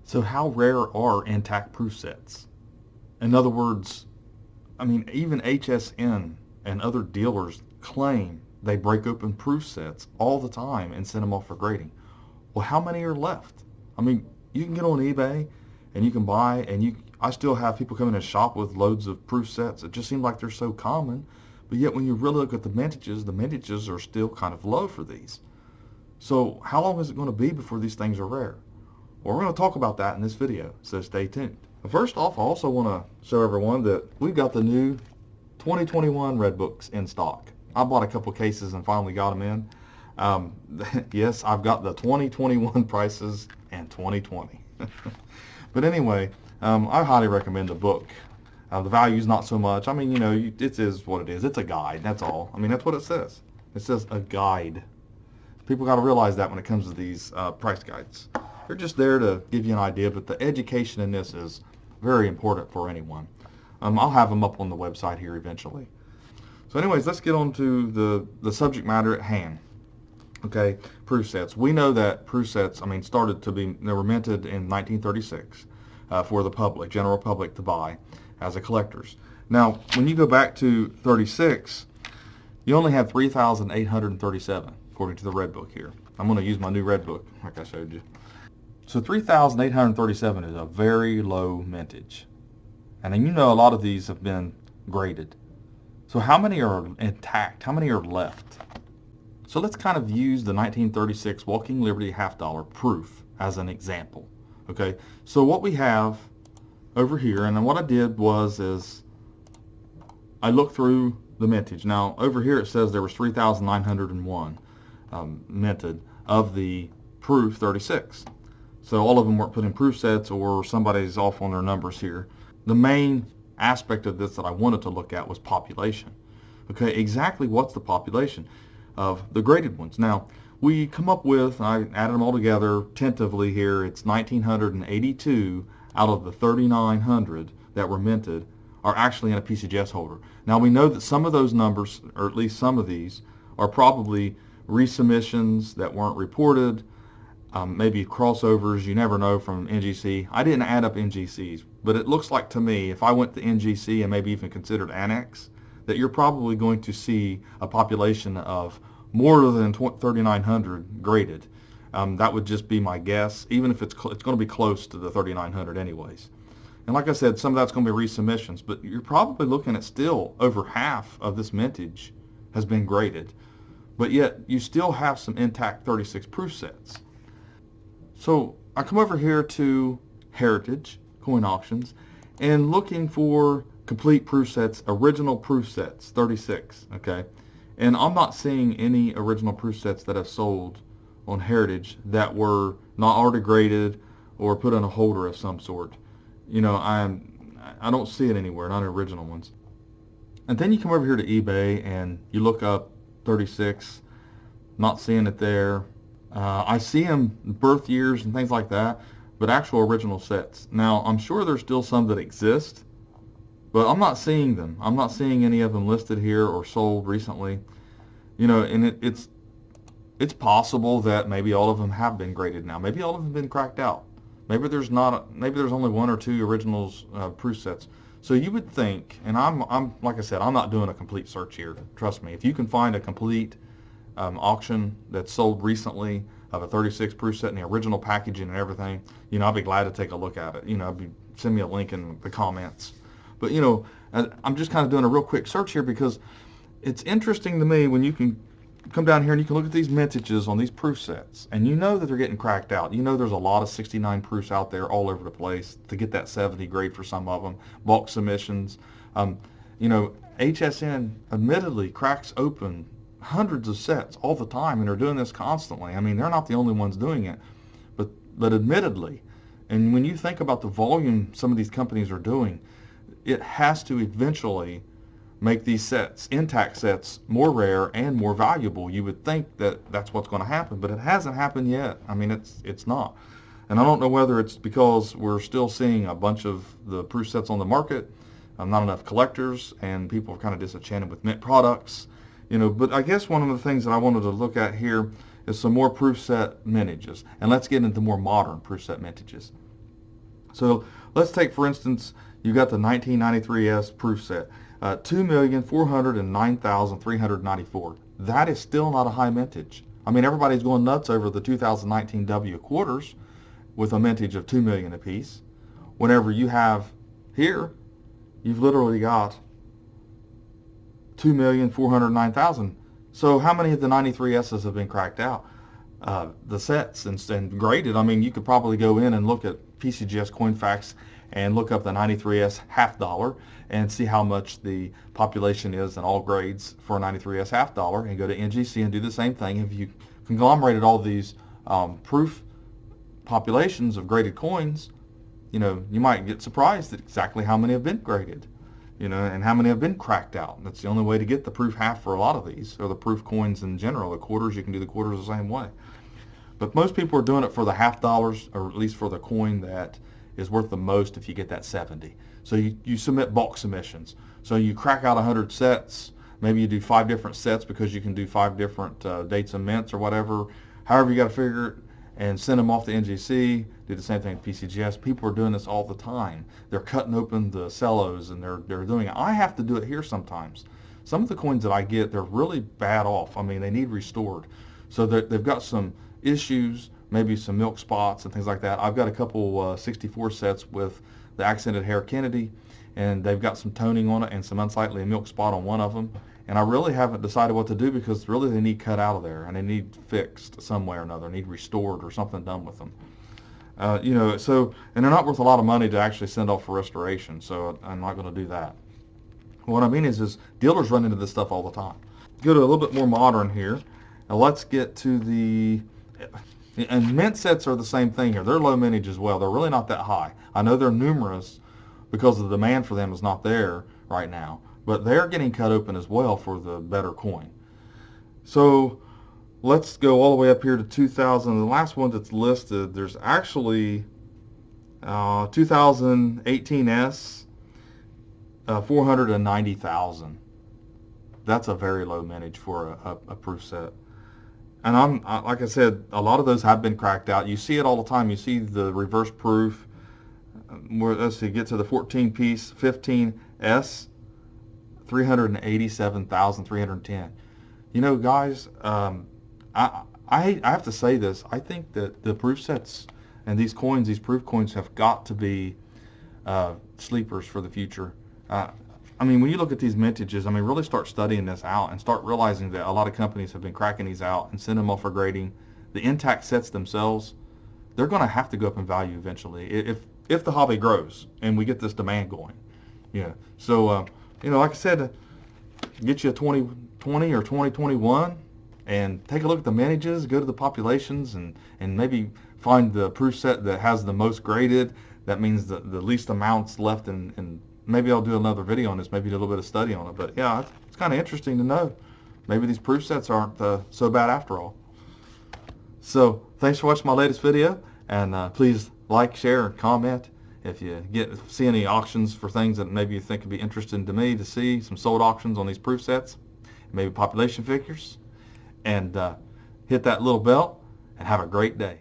So how rare are intact proof sets? In other words, I mean, even HSN and other dealers claim they break open proof sets all the time and send them off for grading. Well, how many are left? I mean, you can get on eBay and you can buy, and I still have people come in and shop with loads of proof sets. It just seems like they're so common, but yet when you really look at the mintages are still kind of low for these. So how long is it going to be before these things are rare? Well, we're going to talk about that in this video, so stay tuned. First off, I also want to show everyone that we've got the new 2021 Red Books in stock. I bought a couple cases and finally got them in. Yes, I've got the 2021 prices and 2020. But anyway, I highly recommend the book. The value's not so much. I mean, you know, it is what it is. It's a guide, that's all. I mean, that's what it says. It says a guide. People got to realize that when it comes to these price guides. They're just there to give you an idea, but the education in this is very important for anyone. I'll have them up on the website here eventually. So anyways, let's get on to the subject matter at hand. Okay, proof sets. We know that proof sets, they were minted in 1936 for the public, general public to buy as a collectors. Now, when you go back to 36, you only have 3,837, according to the Red Book here. I'm going to use my new Red Book, like I showed you. So 3,837 is a very low mintage. And then you know a lot of these have been graded. So how many are intact? How many are left? So let's kind of use the 1936 Walking Liberty half-dollar proof as an example. Okay, so what we have over here, and then what I did is I looked through the mintage. Now over here it says there was 3,901 minted of the proof 36. So all of them weren't put in proof sets, or somebody's off on their numbers here. The main aspect of this that I wanted to look at was population. Okay, exactly what's the population of the graded ones? Now, we come up with, I added them all together tentatively here, it's 1,982 out of the 3,900 that were minted are actually in a PCGS holder. Now we know that some of those numbers, or at least some of these, are probably resubmissions that weren't reported, maybe crossovers, you never know, from NGC. I didn't add up NGCs, but it looks like to me, if I went to NGC and maybe even considered Annex, that you're probably going to see a population of more than 3,900 graded. That would just be my guess, even if it's going to be close to the 3,900 anyways. And like I said, some of that's going to be resubmissions, but you're probably looking at still over half of this mintage has been graded, but yet you still have some intact 36 proof sets. So I come over here to Heritage Coin Auctions and looking for complete proof sets, original proof sets, 36, okay? And I'm not seeing any original proof sets that have sold on Heritage that were not already graded or put in a holder of some sort. You know, I don't see it anywhere, not original ones. And then you come over here to eBay and you look up 36, not seeing it there. I see them birth years and things like that, but actual original sets. Now, I'm sure there's still some that exist, but I'm not seeing them. I'm not seeing any of them listed here or sold recently. You know, and it's possible that maybe all of them have been graded now. Maybe all of them have been cracked out. Maybe there's only one or two originals proof sets. So you would think, and I'm like I said, I'm not doing a complete search here. Trust me. If you can find a complete auction that's sold recently of a 36 proof set and the original packaging and everything, you know, I'll be glad to take a look at it. You know, send me a link in the comments. But you know, I'm just kind of doing a real quick search here because it's interesting to me when you can come down here and you can look at these mintages on these proof sets and you know that they're getting cracked out. You know there's a lot of 69 proofs out there all over the place to get that 70 grade for some of them, bulk submissions. You know, HSN admittedly cracks open hundreds of sets all the time, and they're doing this constantly. I mean, they're not the only ones doing it, but admittedly, and when you think about the volume some of these companies are doing, it has to eventually make these sets, intact sets, more rare and more valuable. You would think that that's what's going to happen, but it hasn't happened yet. I mean, it's not. And I don't know whether it's because we're still seeing a bunch of the proof sets on the market, not enough collectors, and people are kind of disenchanted with mint products. You know, but I guess one of the things that I wanted to look at here is some more proof set mintages. And let's get into more modern proof set mintages. So let's take, for instance, you got the 1993S proof set, 2,409,394. That is still not a high mintage. I mean, everybody's going nuts over the 2019 W quarters with a mintage of 2 million apiece. Whenever you have here, you've literally got 2,409,000. So how many of the 93Ss have been cracked out? The sets and graded. I mean, you could probably go in and look at PCGS CoinFacts and look up the 93S half dollar and see how much the population is in all grades for a 93S half dollar, and go to NGC and do the same thing. If you conglomerated all these proof populations of graded coins, you know, you might get surprised at exactly how many have been graded, you know, and how many have been cracked out. That's the only way to get the proof half for a lot of these, or the proof coins in general. The quarters, you can do the quarters the same way. But most people are doing it for the half dollars, or at least for the coin that is worth the most if you get that 70. So you submit bulk submissions. So you crack out 100 sets. Maybe you do 5 different sets because you can do 5 different dates of mints or whatever. However you got to figure it, and send them off to NGC. Do the same thing with PCGS. People are doing this all the time. They're cutting open the cellos and they're doing it. I have to do it here sometimes. Some of the coins that I get, they're really bad off. I mean, they need restored. So they've got some issues, maybe some milk spots and things like that. I've got a couple 64 sets with the accented hair Kennedy, and they've got some toning on it and some unsightly milk spot on one of them. And I really haven't decided what to do, because really they need cut out of there and they need fixed some way or another, need restored or something done with them. You know, so, and they're not worth a lot of money to actually send off for restoration, so I'm not going to do that. What I mean is dealers run into this stuff all the time. Go to a little bit more modern here. Now let's get to the, and mint sets are the same thing here. They're low mintage as well. They're really not that high. I know they're numerous because the demand for them is not there right now, but they're getting cut open as well for the better coin. So let's go all the way up here to 2000. The last one that's listed, there's actually 2018S, 490,000. That's a very low mintage for a proof set. And like I said, a lot of those have been cracked out. You see it all the time. You see the reverse proof. Let's see, get to the 14 piece, 15S, 387,310. You know, guys, I have to say this. I think that the proof sets and these coins, these proof coins, have got to be sleepers for the future. I mean, when you look at these mintages, I mean, really start studying this out and start realizing that a lot of companies have been cracking these out and send them off for grading. The intact sets themselves, they're going to have to go up in value eventually if the hobby grows and we get this demand going. Yeah. So, you know, like I said, get you a 2020 or 2021 and take a look at the mintages, go to the populations, and maybe find the proof set that has the most graded. That means the least amounts left, and maybe I'll do another video on this, maybe do a little bit of study on it. But yeah, it's kind of interesting to know. Maybe these proof sets aren't so bad after all. So thanks for watching my latest video, and please like, share, and comment. If you see any auctions for things that maybe you think would be interesting to me to see, some sold auctions on these proof sets, maybe population figures, and hit that little bell, and have a great day.